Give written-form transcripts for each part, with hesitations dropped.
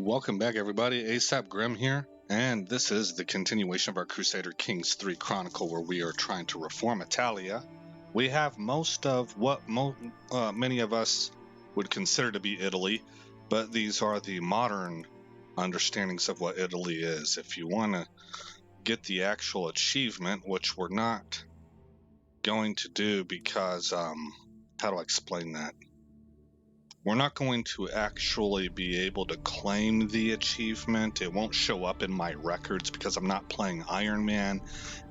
Welcome back, everybody. ASAP Grim here, and this is the continuation of our Crusader Kings 3 Chronicle, where we are trying to reform Italia. We have most of what many of us would consider to be Italy, but these are the modern understandings of what Italy is. If you want to get the actual achievement, which we're not going to do because, how do I explain that? We're not going to actually be able to claim the achievement. It won't show up in my records because I'm not playing Iron Man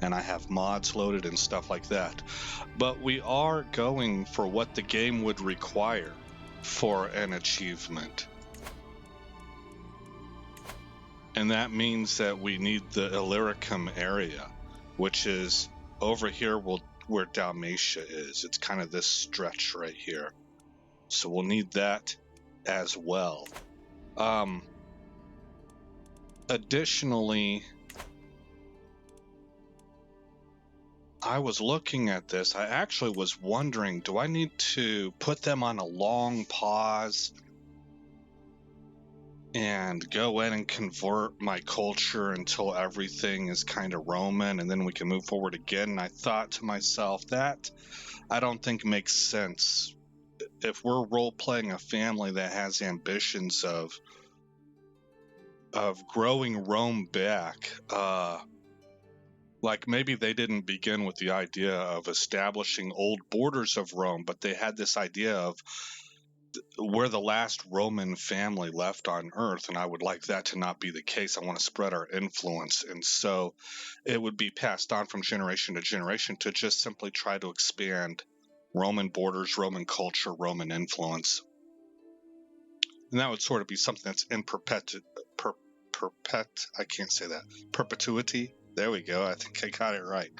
and I have mods loaded and stuff like that. But we are going for what the game would require for an achievement. And that means that we need the Illyricum area, which is over here where Dalmatia is. It's kind of this stretch right here. So we'll need that as well. Additionally, I was looking at this. I actually was wondering, do I need to put them on a long pause and go in and convert my culture until everything is kind of Roman and then we can move forward again? And I thought to myself, that I don't think makes sense. If we're role-playing a family that has ambitions of growing Rome back, like maybe they didn't begin with the idea of establishing old borders of Rome, but they had this idea of we're the last Roman family left on Earth, and I would like that to not be the case. I want to spread our influence, and so it would be passed on from generation to generation to just simply try to expand Roman borders, Roman culture, Roman influence. And that would sort of be something that's in perpetuity. There we go. I think I got it right.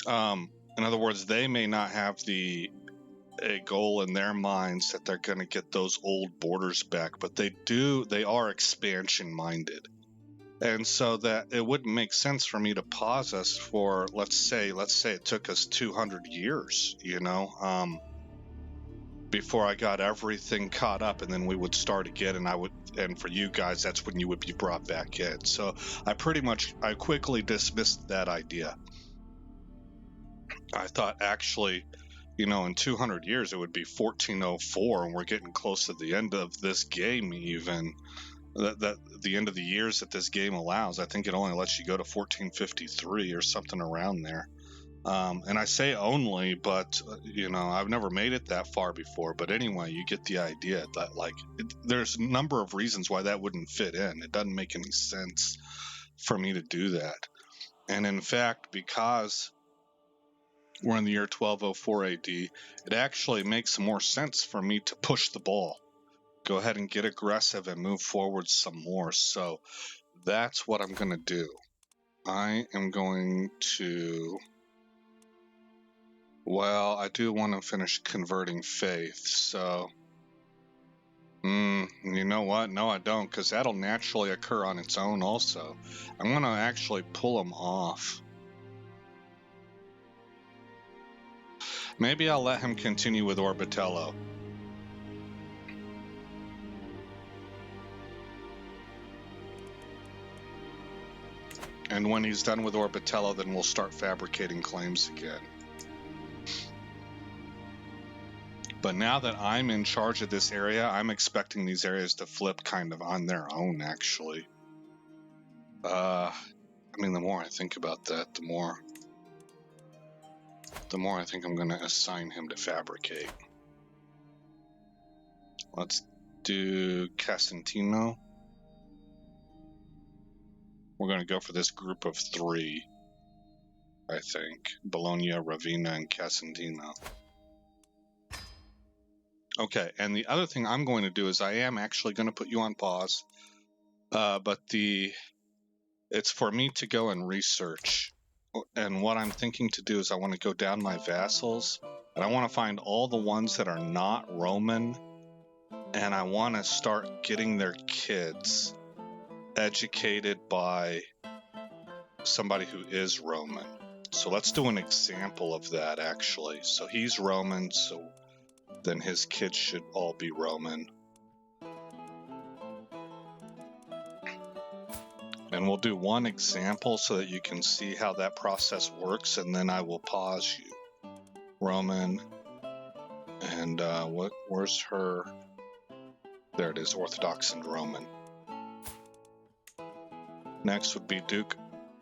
In other words, they may not have a goal in their minds that they're going to get those old borders back, but they are expansion minded. And so that it wouldn't make sense for me to pause us for, let's say it took us 200 years, before I got everything caught up, and then we would start again, and for you guys, that's when you would be brought back in. So I quickly dismissed that idea. I thought actually, in 200 years, it would be 1404, and we're getting close to the end of this game even. That the end of the years that this game allows, I think it only lets you go to 1453 or something around there. And I say only, but I've never made it that far before. But anyway, you get the idea that there's a number of reasons why that wouldn't fit in. It doesn't make any sense for me to do that. And in fact, because we're in the year 1204 AD, it actually makes more sense for me to push the ball. Go ahead and get aggressive and move forward some more. So that's what I'm going to do. I am going to... Well, I do want to finish converting faith, so... you know what? No, I don't, because that'll naturally occur on its own also. I'm going to actually pull them off. Maybe I'll let him continue with Orbitello. And when he's done with Orbitello, then we'll start fabricating claims again. But now that I'm in charge of this area, I'm expecting these areas to flip kind of on their own, actually. The more I think about that, the more I think I'm going to assign him to fabricate. Let's do Casentino. We're going to go for this group of 3, I think. Bologna, Ravenna, and Casentino. Okay, and the other thing I'm going to do is I am actually going to put you on pause. But it's for me to go and research. And what I'm thinking to do is I want to go down my vassals, and I want to find all the ones that are not Roman, and I want to start getting their kids educated by somebody who is Roman. So let's do an example of that, actually. So he's Roman, so then his kids should all be Roman. And we'll do one example so that you can see how that process works, and then I will pause you. Roman, and where's her? There it is, Orthodox and Roman. Next would be Duke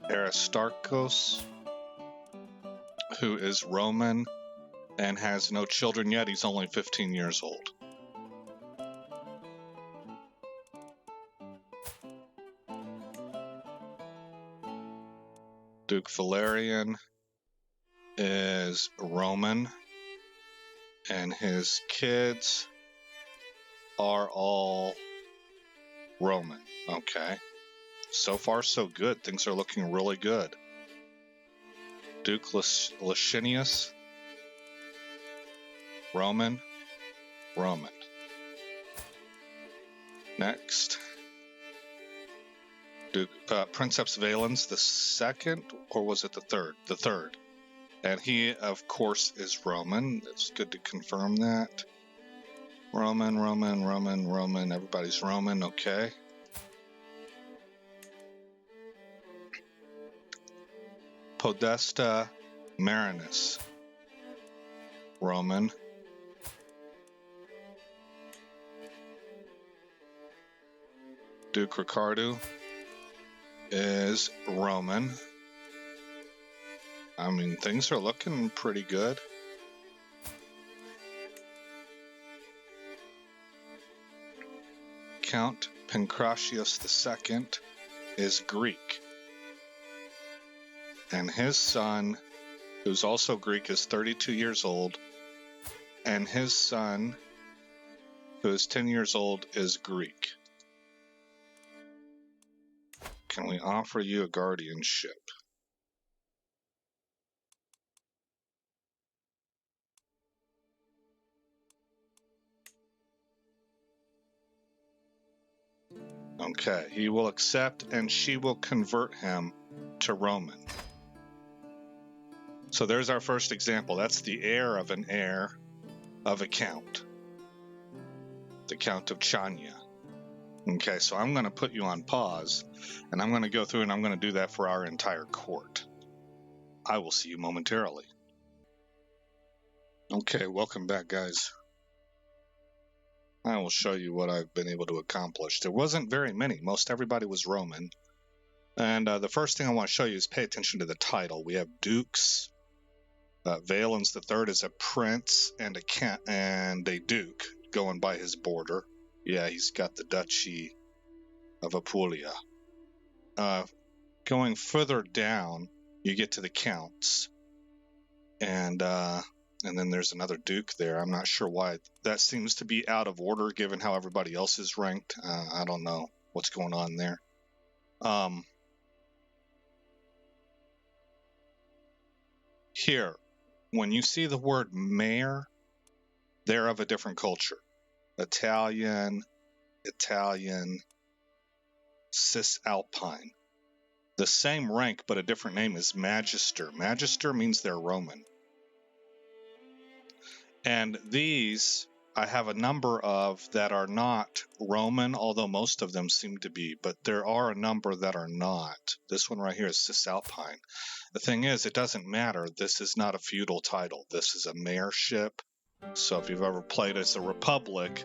Aristarchus, who is Roman and has no children yet. He's only 15 years old. Duke Valerian is Roman, and his kids are all Roman. Okay. So far, so good. Things are looking really good. Duke Licinius, Roman, Roman. Next, Duke Princeps Valens the second, or was it the third? The third. And he, of course, is Roman. It's good to confirm that. Roman, Roman, Roman, Roman. Everybody's Roman, okay. Podesta Marinus, Roman. Duke Ricardo is Roman. I mean, things are looking pretty good. Count Pancratius II is Greek. And his son, who's also Greek, is 32 years old. And his son, who is 10 years old, is Greek. Can we offer you a guardianship? Okay, he will accept, and she will convert him to Roman. So there's our first example. That's the heir of an heir of a count. The Count of Chania. Okay, so I'm going to put you on pause, and I'm going to go through and I'm going to do that for our entire court. I will see you momentarily. Okay, welcome back, guys. I will show you what I've been able to accomplish. There wasn't very many. Most everybody was Roman. And the first thing I want to show you is pay attention to the title. We have dukes. Valens III is a prince and a duke going by his border. Yeah, he's got the Duchy of Apulia. Going further down, you get to the counts. And then there's another duke there. I'm not sure why. That seems to be out of order given how everybody else is ranked. I don't know what's going on there. Here, when you see the word mayor, they're of a different culture. Italian, Cisalpine. The same rank, but a different name is Magister. Magister means they're Roman. And these, I have a number of that are not Roman, although most of them seem to be, but there are a number that are not. This one right here is Cisalpine. The thing is, it doesn't matter. This is not a feudal title. This is a mayorship. So if you've ever played as a republic,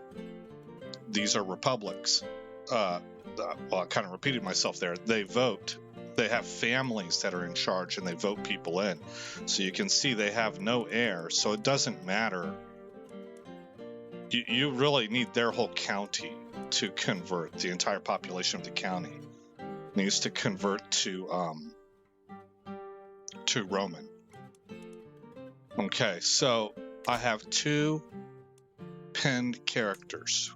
these are republics. Well, I kind of repeated myself there. They vote. They have families that are in charge, and they vote people in. So you can see they have no heir, so it doesn't matter. You really need their whole county to convert. The entire population of the county needs to convert to Roman. Okay, so I have two pinned characters.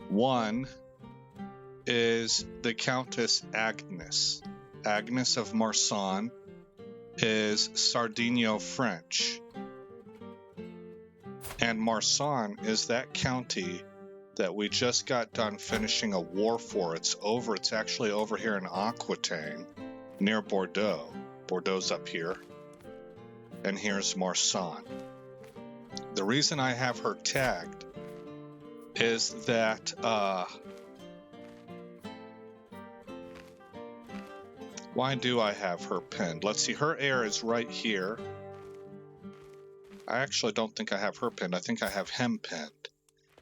One is the Countess Agnes. Agnes of Marsan is Sardinio French. And Marsan is that county that we just got done finishing a war for. It's actually over here in Aquitaine, near Bordeaux. Bordeaux's up here. And here's Marsan. The reason I have her tagged is that Why do I have her pinned? Let's see, her heir is right here. I actually don't think I have her pinned. I think I have him pinned.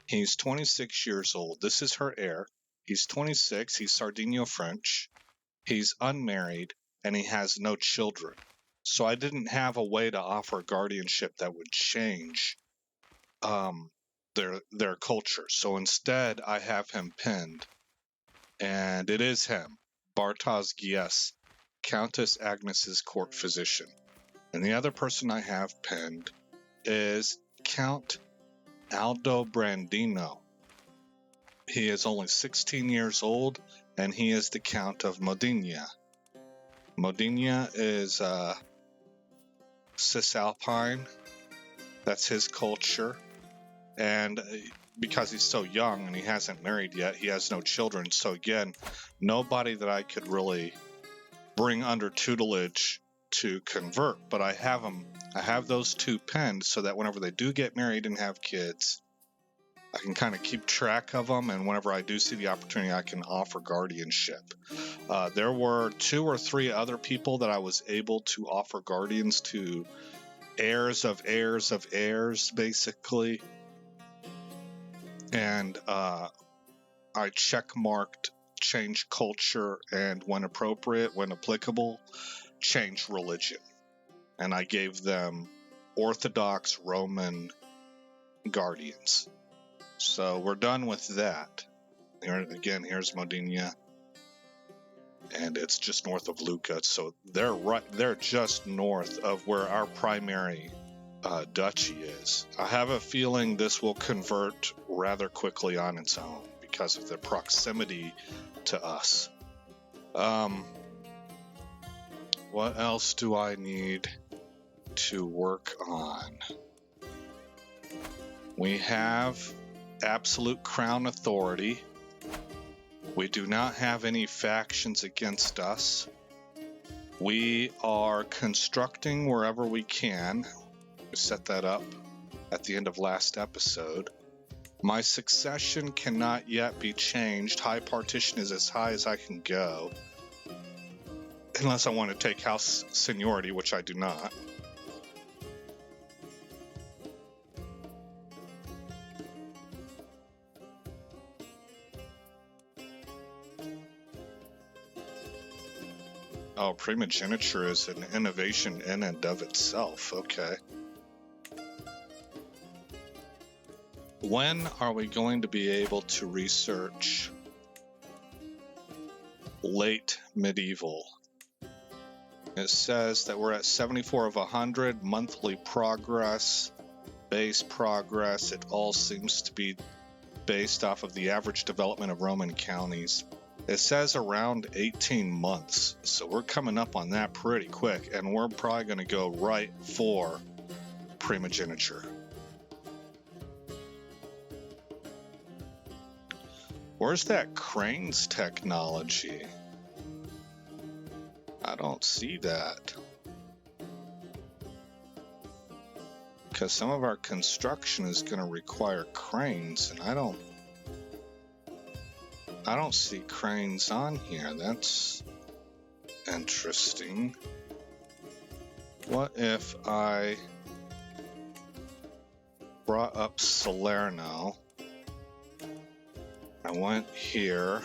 He's 26 years old. This is her heir. He's 26. He's Sardinia French. He's unmarried, and he has no children. So I didn't have a way to offer guardianship that would change their culture. So instead, I have him pinned, and it is him, Bartosz Gies, Countess Agnes's court physician. And the other person I have pinned is Count Aldo Brandino. He is only 16 years old, and he is the Count of Modena. Modena is Cisalpine. That's his culture. And because he's so young and he hasn't married yet, he has no children. So again, nobody that I could really bring under tutelage to convert. But I have them. I have those two pinned so that whenever they do get married and have kids, I can kind of keep track of them, and whenever I do see the opportunity, I can offer guardianship. There were 2 or 3 other people that I was able to offer guardians to, heirs of heirs of heirs, basically. And I checkmarked change culture, and when appropriate, when applicable, change religion. And I gave them Orthodox Roman guardians. So we're done with that. Here, again, here's Modena, and it's just north of Lucca. So they're just north of where our primary duchy is. I have a feeling this will convert rather quickly on its own because of the proximity to us. What else do I need to work on? We have absolute crown authority. We do not have any factions against us. We are constructing wherever we can. We set that up at the end of last episode. My succession cannot yet be changed. High partition is as high as I can go. Unless I want to take house seniority, which I do not. Oh, primogeniture is an innovation in and of itself. Okay. When are we going to be able to research late medieval? It says that we're at 74 of 100, monthly progress, base progress. It all seems to be based off of the average development of Roman counties. It says around 18 months, so we're coming up on that pretty quick, and we're probably going to go right for primogeniture. Where's that cranes technology? I don't see that. Because some of our construction is going to require cranes, and I don't see cranes on here. That's interesting. What if I brought up Salerno? I went here.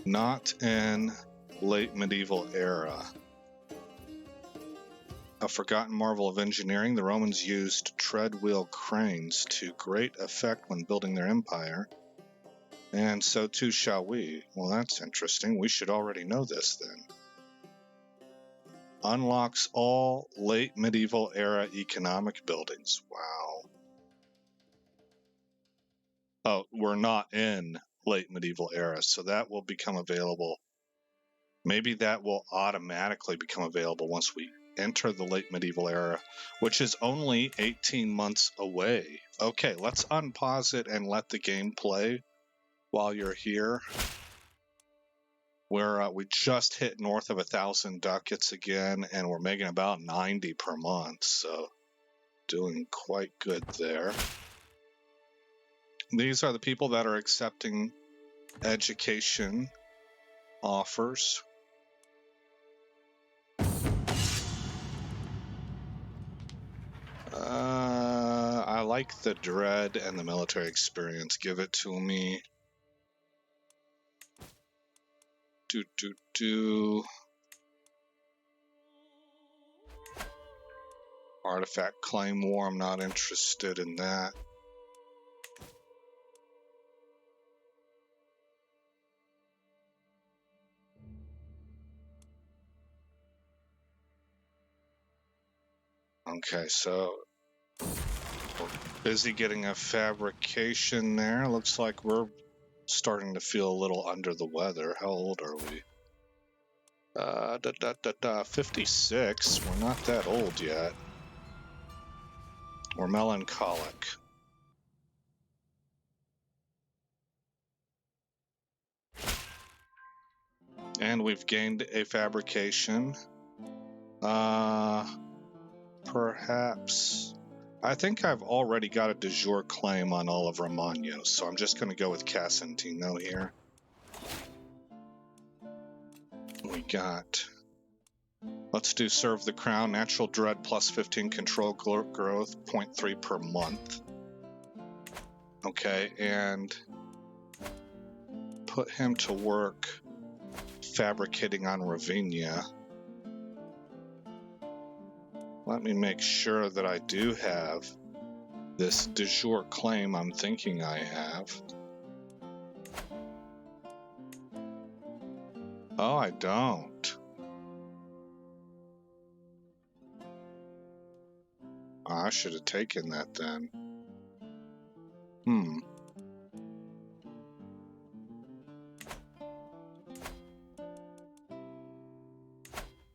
Not in late medieval era. A forgotten marvel of engineering, the Romans used treadwheel cranes to great effect when building their empire. And so too shall we. Well, that's interesting. We should already know this then. Unlocks all late medieval era economic buildings. Wow. Oh, we're not in late medieval era, so that will become available. Maybe that will automatically become available once we enter the late medieval era, which is only 18 months away. Okay, let's unpause it and let the game play while you're here. We just hit north of 1,000 ducats again, and we're making about 90 per month, so doing quite good there. These are the people that are accepting education offers. I like the dread and the military experience. Give it to me. Artifact Claim War, I'm not interested in that. Okay, so we're busy getting a fabrication there. Looks like we're starting to feel a little under the weather. How old are we? 56. We're not that old yet. We're melancholic. And we've gained a fabrication. Perhaps. I think I've already got a de jure claim on all of Romagno, so I'm just going to go with Casentino here. We got... Let's do Serve the Crown. Natural Dread plus 15 control growth, 0.3 per month. Okay, and put him to work fabricating on Ravinia. Let me make sure that I do have this de jure claim I'm thinking I have. Oh, I don't. Oh, I should have taken that then.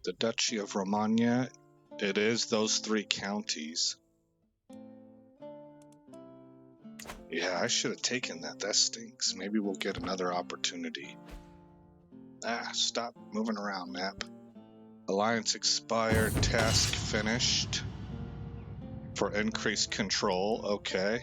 The Duchy of Romagna, it is those 3 counties. Yeah, I should have taken that. That stinks. Maybe we'll get another opportunity. Stop moving around, map. Alliance expired, task finished. For increased control, okay.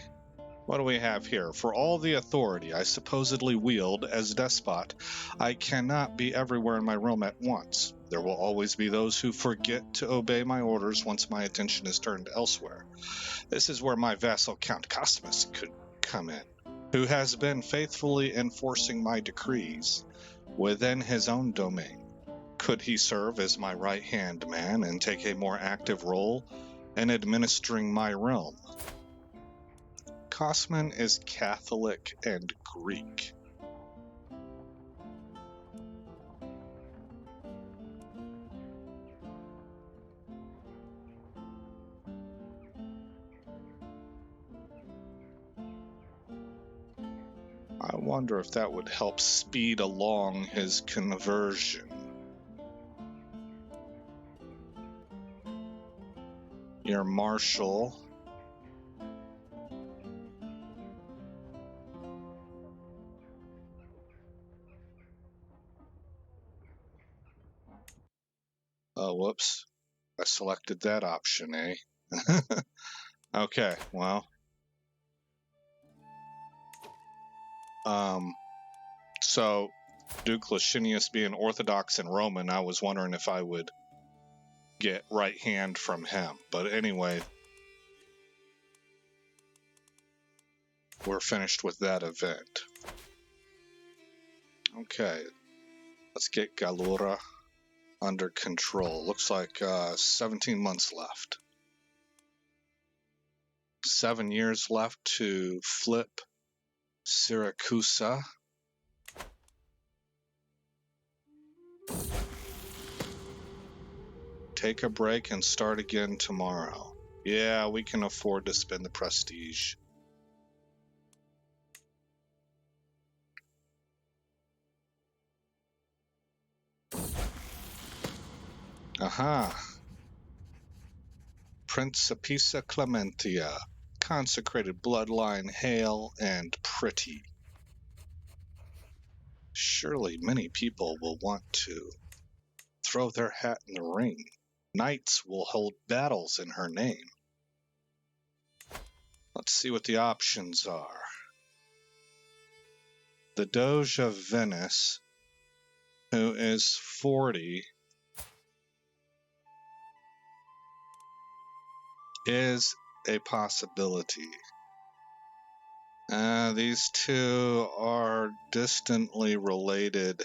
What do we have here? For all the authority I supposedly wield as despot, I cannot be everywhere in my realm at once. There will always be those who forget to obey my orders once my attention is turned elsewhere. This is where my vassal Count Cosmus could come in, who has been faithfully enforcing my decrees within his own domain. Could he serve as my right-hand man and take a more active role in administering my realm? Cosman is Catholic and Greek. I wonder if that would help speed along his conversion. Your marshal. Oh, whoops. I selected that option, eh? Okay, well. So, Duke Licinius being Orthodox and Roman, I was wondering if I would get right hand from him. But anyway, we're finished with that event. Okay, let's get Gallura under control. Looks like 17 months left. 7 years left to flip Syracusa. Take a break and start again tomorrow. Yeah, we can afford to spend the prestige. Aha. Principessa Clementia. Consecrated bloodline, hail and pretty. Surely many people will want to throw their hat in the ring. Knights will hold battles in her name. Let's see what the options are. the Doge of Venice, who is 40, is a possibility. These two are distantly related.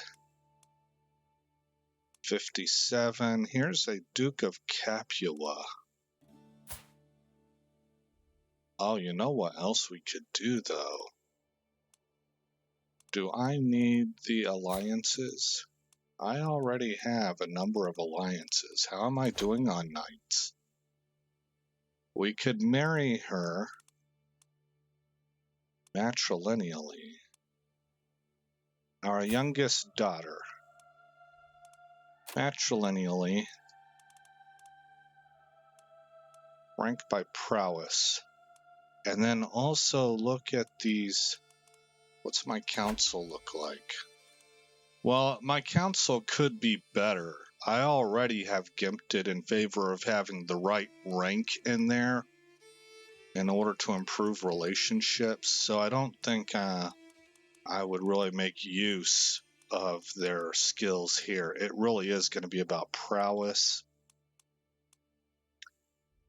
57. Here's a Duke of Capua. Oh, you know what else we could do, though? Do I need the alliances? I already have a number of alliances. How am I doing on knights? We could marry her matrilineally. Our youngest daughter. Matrilineally. Rank by prowess. And then also look at these. What's my council look like? Well, my council could be better. I already have gimped it in favor of having the right rank in there in order to improve relationships. So I don't think I would really make use of their skills here. It really is going to be about prowess.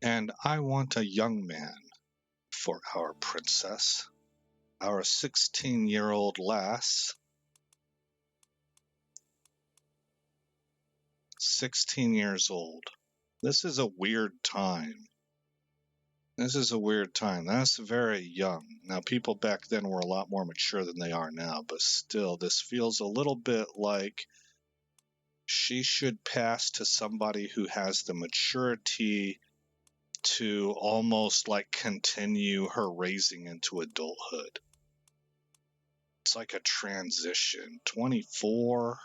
And I want a young man for our princess. Our 16-year-old lass. 16 years old. This is a weird time. That's very young. Now, people back then were a lot more mature than they are now, but still, this feels a little bit like she should pass to somebody who has the maturity to almost like continue her raising into adulthood. It's like a transition. 24.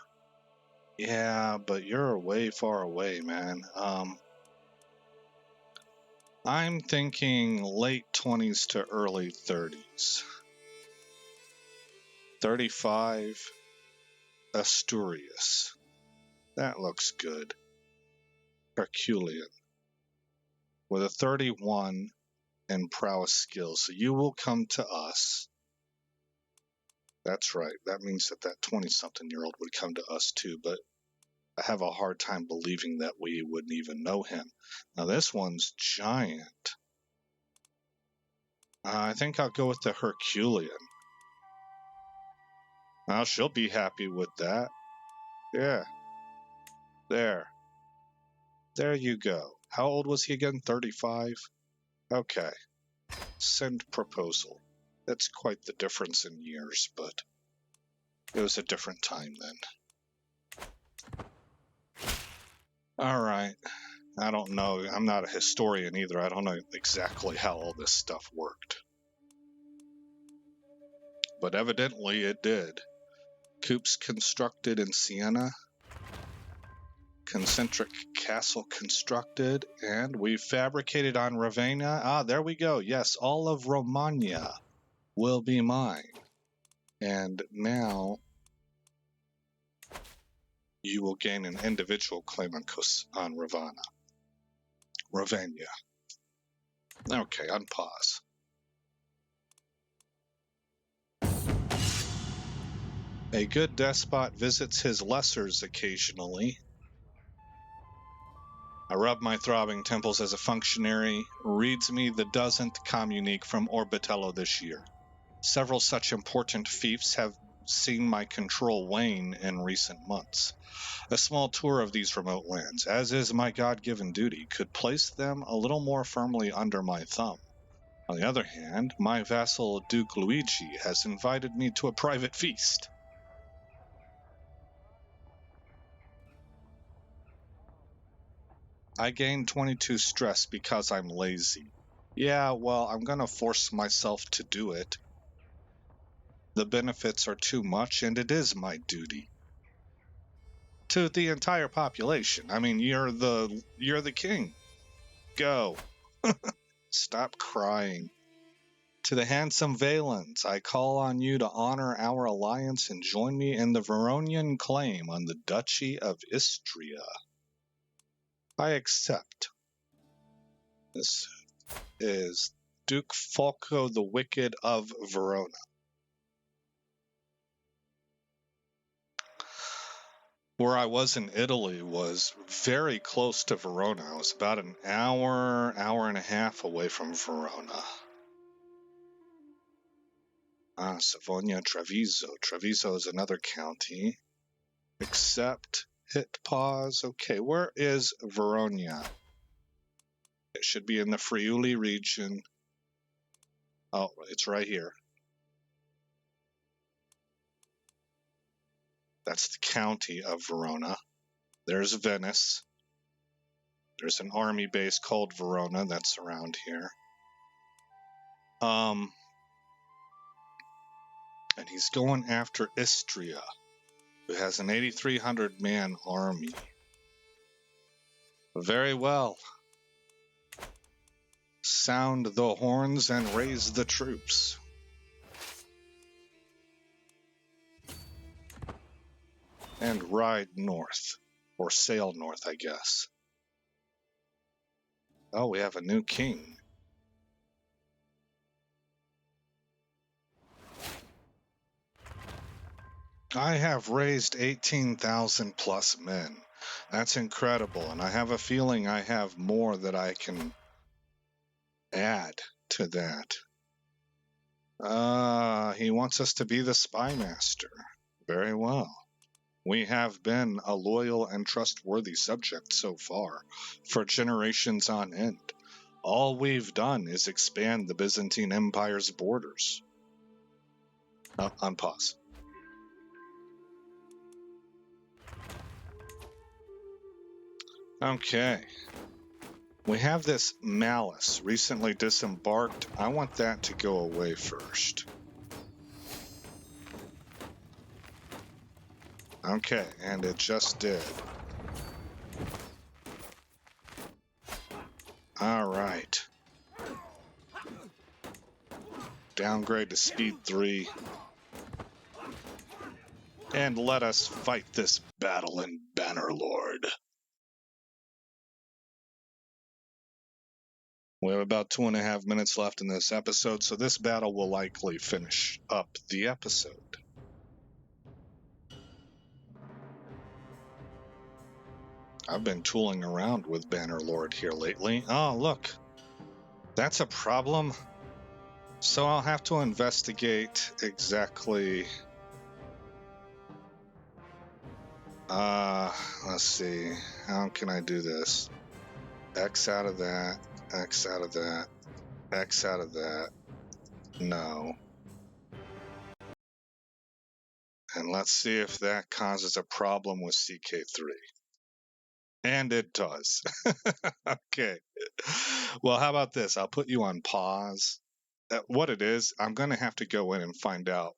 Yeah, but you're way far away, man. I'm thinking late 20s to early 30s. 35, Asturias. That looks good. Herculean. With a 31 in prowess skills. So you will come to us. That's right. That means that 20-something-year-old would come to us too, but I have a hard time believing that we wouldn't even know him. Now this one's giant. I think I'll go with the Herculean. Well, she'll be happy with that. Yeah. There. There you go. How old was he again? 35? Okay. Send proposal. That's quite the difference in years, but it was a different time then. Alright. I don't know. I'm not a historian either. I don't know exactly how all this stuff worked. But evidently it did. Coops constructed in Siena. Concentric castle constructed. And we fabricated on Ravenna. Ah, there we go. Yes, all of Romagna will be mine. And now you will gain an individual claim on Ravenna. Okay, unpause. A good despot visits his lessers occasionally. I rub my throbbing temples as a functionary, reads me the dozenth communique from Orbitello this year. Several such important fiefs have seen my control wane in recent months. A small tour of these remote lands, as is my God-given duty, could place them a little more firmly under my thumb. On the other hand, my vassal Duke Luigi has invited me to a private feast. I gain 22 stress because I'm lazy. Yeah, well, I'm gonna force myself to do it. The benefits are too much, and it is my duty. To the entire population. I mean, you're the king. Go. Stop crying. To the handsome Valens, I call on you to honor our alliance and join me in the Veronian claim on the Duchy of Istria. I accept. This is Duke Falco the Wicked of Verona. where I was in Italy was very close to Verona. I was about an hour and a half away from Verona. Savogna, Treviso. Treviso is another county. Accept, hit pause. Okay, where is Verona? It should be in the Friuli region. Oh, it's right here. That's the county of Verona. There's Venice. There's an army base called Verona that's around here. And he's going after Istria, who has an 8,300 man army. Very well. Sound the horns and raise the troops. And ride north. Or sail north, I guess. Oh, we have a new king. I have raised 18,000 plus men. That's incredible, and I have a feeling I have more that I can add to that. He wants us to be the spy master. Very well. We have been a loyal and trustworthy subject so far, for generations on end. All we've done is expand the Byzantine Empire's borders. On pause. Okay. We have this malice recently disembarked. I want that to go away first. Okay, and it just did. All right. Downgrade to speed 3. And let us fight this battle in Bannerlord. We have about 2.5 minutes left in this episode, so this battle will likely finish up the episode. I've been tooling around with Bannerlord here lately. Oh, look. That's a problem. So I'll have to investigate exactly... let's see. How can I do this? X out of that. X out of that. X out of that. No. And let's see if that causes a problem with CK3. And it does. Okay. Well, how about this? I'll put you on pause. What it is, I'm going to have to go in and find out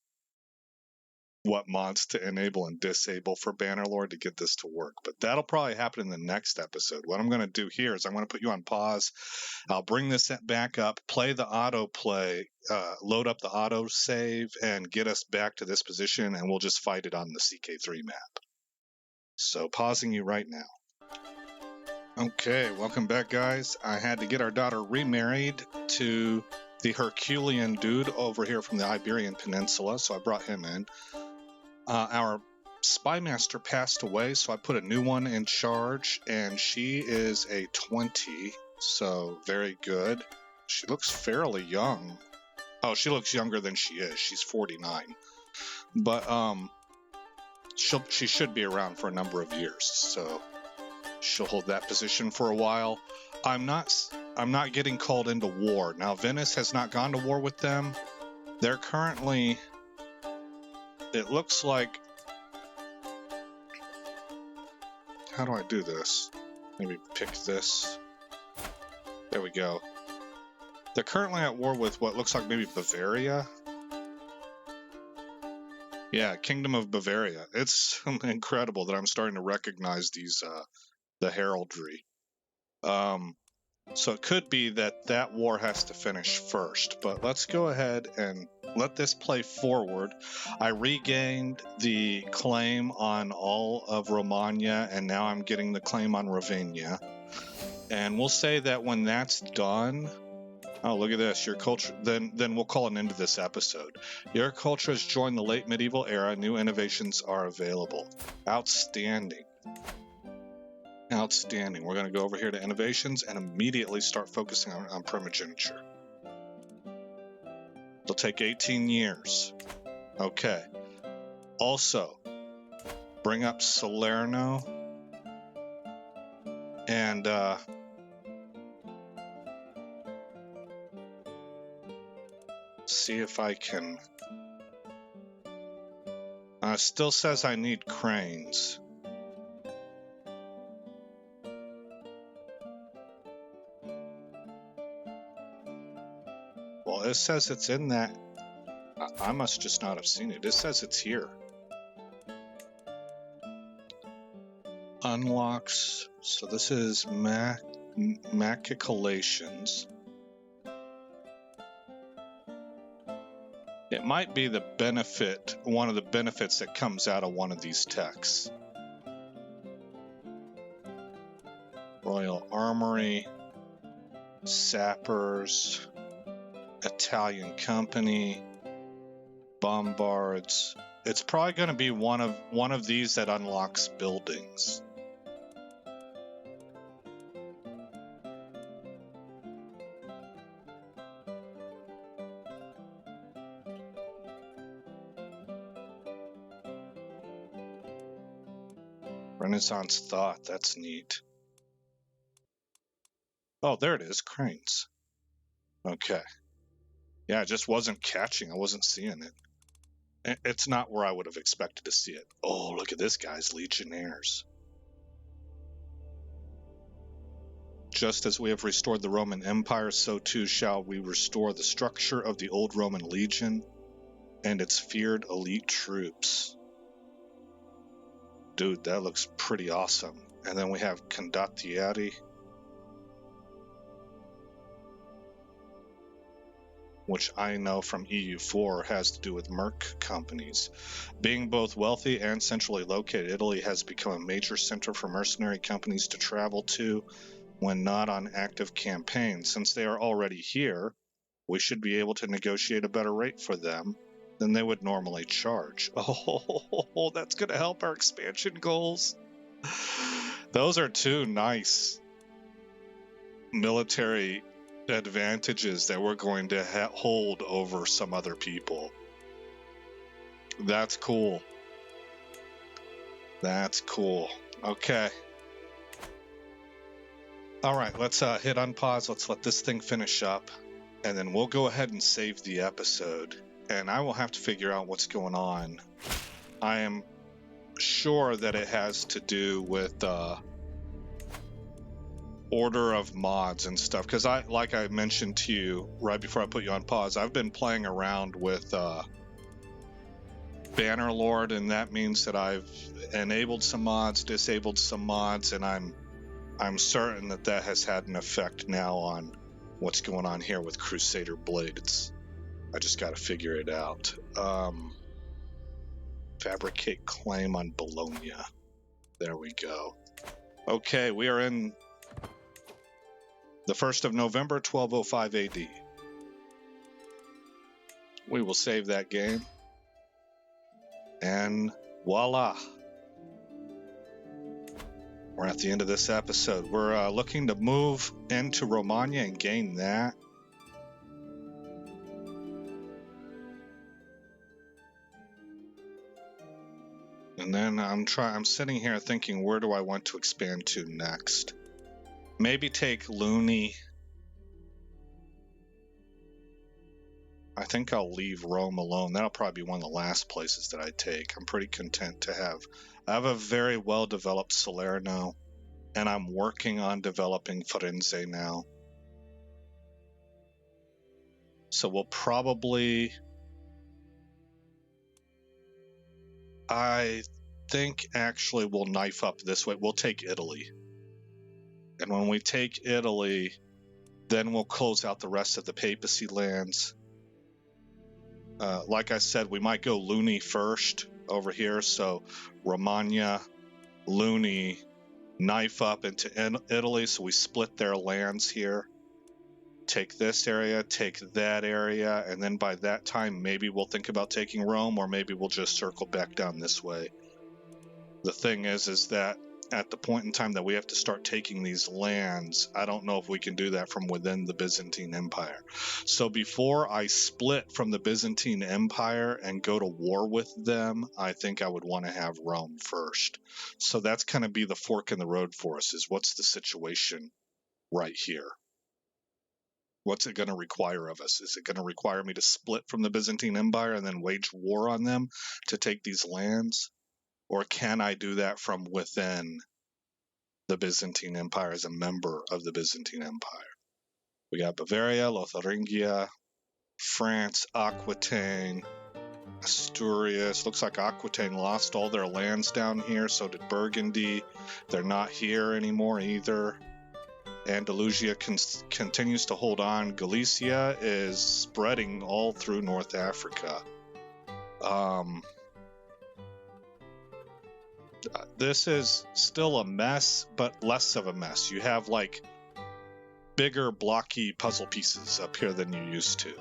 what mods to enable and disable for Bannerlord to get this to work. But that'll probably happen in the next episode. What I'm going to do here is I'm going to put you on pause. I'll bring this back up, play the autoplay, load up the auto save, and get us back to this position, and we'll just fight it on the CK3 map. So pausing you right now. Okay, welcome back, guys. I had to get our daughter remarried to the Herculean dude over here from the Iberian Peninsula, so I brought him in. Our spy master passed away, so I put a new one in charge, and she is a 20, so very good. She looks fairly young. Oh, she looks younger than she is. She's 49. But she should be around for a number of years, so she'll hold that position for a while. I'm not getting called into war. Now, Venice has not gone to war with them. They're currently... It looks like... How do I do this? Maybe pick this. There we go. They're currently at war with what looks like maybe Bavaria. Yeah, Kingdom of Bavaria. It's incredible that I'm starting to recognize these, the heraldry. So it could be that war has to finish first, but let's go ahead and let this play forward. I regained the claim on all of Romagna, and now I'm getting the claim on Ravenna. And we'll say that when that's done, Oh, look at this. Your culture. Then we'll call an end to this episode. Your culture has joined the late medieval era. New innovations are available. Outstanding. Outstanding. We're going to go over here to innovations and immediately start focusing on primogeniture. It'll take 18 years. Okay. Also, bring up Salerno and see if I can. Still says I need cranes. Well, it says it's in that. I must just not have seen it. It says it's here. Unlocks. So this is Maculations. It might be the benefit, one of the benefits that comes out of one of these techs. Royal Armory, Sappers, Italian Company, Bombards. It's probably going to be one of these that unlocks buildings. Renaissance Thought, that's neat. Oh, there it is, cranes. Okay. Yeah, I just wasn't catching. I wasn't seeing it. It's not where I would have expected to see it. Oh, look at this, guys, Legionnaires. Just as we have restored the Roman Empire, so too shall we restore the structure of the old Roman legion and its feared elite troops. Dude, that looks pretty awesome. And then we have Condottieri, which I know from EU4 has to do with merc companies. Being both wealthy and centrally located, Italy has become a major center for mercenary companies to travel to when not on active campaigns. Since they are already here, we should be able to negotiate a better rate for them than they would normally charge. Oh, that's going to help our expansion goals. Those are two nice military advantages that we're going to hold over some other people. That's cool. That's cool. Okay. All right, let's hit unpause. Let's let this thing finish up, and then we'll go ahead and save the episode. And I will have to figure out what's going on. I am sure that it has to do with order of mods and stuff, because like I mentioned to you right before I put you on pause, I've been playing around with Bannerlord, and that means that I've enabled some mods, disabled some mods, and I'm certain that that has had an effect now on what's going on here with CrusaderBlade. I just got to figure it out. Fabricate claim on Bologna. There we go. Okay, we are in the 1st of November, 1205 AD. We will save that game. And voila. We're at the end of this episode. We're looking to move into Romagna and gain that. And then I'm sitting here thinking, where do I want to expand to next? Maybe take Luni. I think I'll leave Rome alone. That'll probably be one of the last places that I take. I'm pretty content to have. I have a very well-developed Salerno, and I'm working on developing Firenze now. So we'll probably... I think actually we'll knife up this way. We'll take Italy. And when we take Italy, then we'll close out the rest of the papacy lands. Like I said, we might go Luni first over here. So Romagna, Luni, knife up into Italy. So we split their lands here. take this area, take that area, and then by that time, maybe we'll think about taking Rome, or maybe we'll just circle back down this way. The thing is that at the point in time that we have to start taking these lands, I don't know if we can do that from within the Byzantine Empire. So before I split from the Byzantine Empire and go to war with them, I think I would want to have Rome first. So that's going to be the fork in the road for us, is what's the situation right here? What's it going to require of us? Is it going to require me to split from the Byzantine Empire and then wage war on them to take these lands? Or can I do that from within the Byzantine Empire as a member of the Byzantine Empire? We got Bavaria, Lotharingia, France, Aquitaine, Asturias. Looks like Aquitaine lost all their lands down here, so did Burgundy. They're not here anymore either. Andalusia continues to hold on. Galicia is spreading all through North Africa. This is still a mess, but less of a mess. You have like bigger blocky puzzle pieces up here than you used to.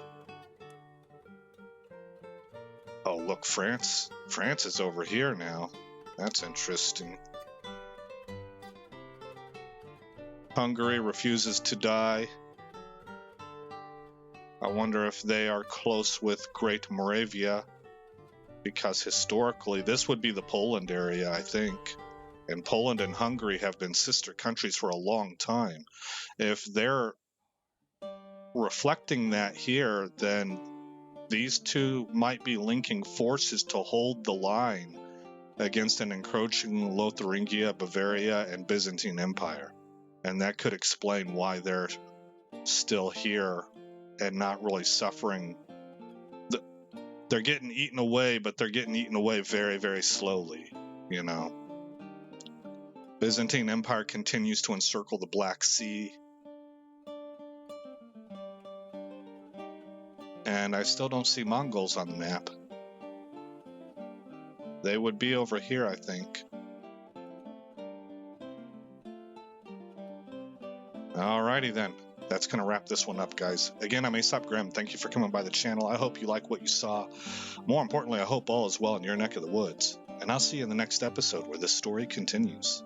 Oh, look, France is over here now. That's interesting. Hungary refuses to die. I wonder if they are close with Great Moravia, because historically this would be the Poland area, I think. And Poland and Hungary have been sister countries for a long time. If they're reflecting that here, then these two might be linking forces to hold the line against an encroaching Lotharingia, Bavaria, and Byzantine Empire. And that could explain why they're still here and not really suffering. They're getting eaten away, but they're getting eaten away very, very slowly, you know. Byzantine Empire continues to encircle the Black Sea. And I still don't see Mongols on the map. They would be over here, I think. Alrighty then. That's going to wrap this one up, guys. Again, I'm Aesop Grimm. Thank you for coming by the channel. I hope you like what you saw. More importantly, I hope all is well in your neck of the woods. And I'll see you in the next episode where this story continues.